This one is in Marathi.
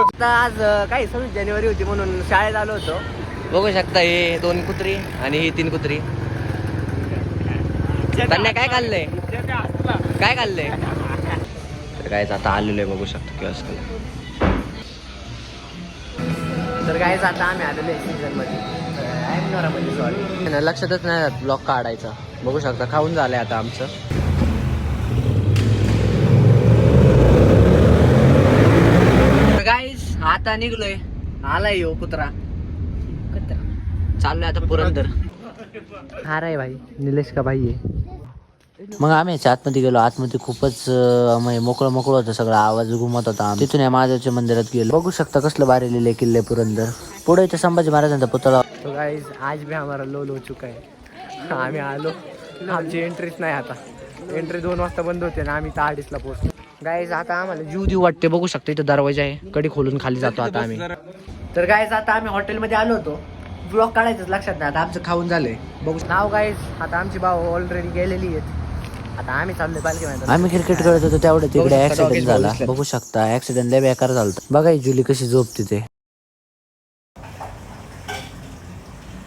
आता आज काही 26 जानेवारी होती म्हणून शाळेत आलो होतो. बघू शकता हे 2 कुत्री आणि ही 3 कुत्री. त्यांना काय खाल्लंय काय खाल्लंय तर काय आता आलेलो आहे बघू शकता किंवा तर काय आता आम्ही आलेलो आहे सीझन मध्ये सॉरी लक्षातच नाही ब्लॉग काढायचा. बघू शकता खाऊन झालंय आता आमचं. गाईस आता निघलोय आलाय यो कुत्रा चाललोय आता पुरंदर. हा रे भाई निलेश का भाई आहे. मग आम्ही आतमध्ये गेलो. आतमध्ये खूपच मोकळं होतं सगळं. आवाज घुमत होता. तिथून या महादेवच्या मंदिरात गेलो. बघू शकता कसलं भारी लिहिले किल्ले पुरंदर. पुढे इथे संभाजी महाराजांचा पुतळा. तो गाइस आज भी हमारा लोल हो चुका है. आम्ही आलो आमची एंट्रीच नाही. आता एंट्री 2 वाजता बंद होते ना आम्ही 8:30 ला पोहोचलो. गाइस आता आम्हाला जीव देऊ वाटते. बघू शकता इथं दरवाजा आहे. कडी खोलून खाली जातो आता आम्ही. तर गाइस आता आम्ही हॉटेलमध्ये आलो होतो. ब्लॉग काढायचंच लक्षात नाही. आता आमचं खाऊन झालंय. बघू नाव गाइस आता आमची भाऊ ऑलरेडी गेलेली आहेत. आता आम्ही चाललोय पालखी मैदान. आम्ही क्रिकेट खेळत होतो तेवढे तिकडे ऍक्सिडेंट झाला. बघू शकता ऍक्सिडेंट लय बेकार झाला. बघा जुली कशी झोपते ते.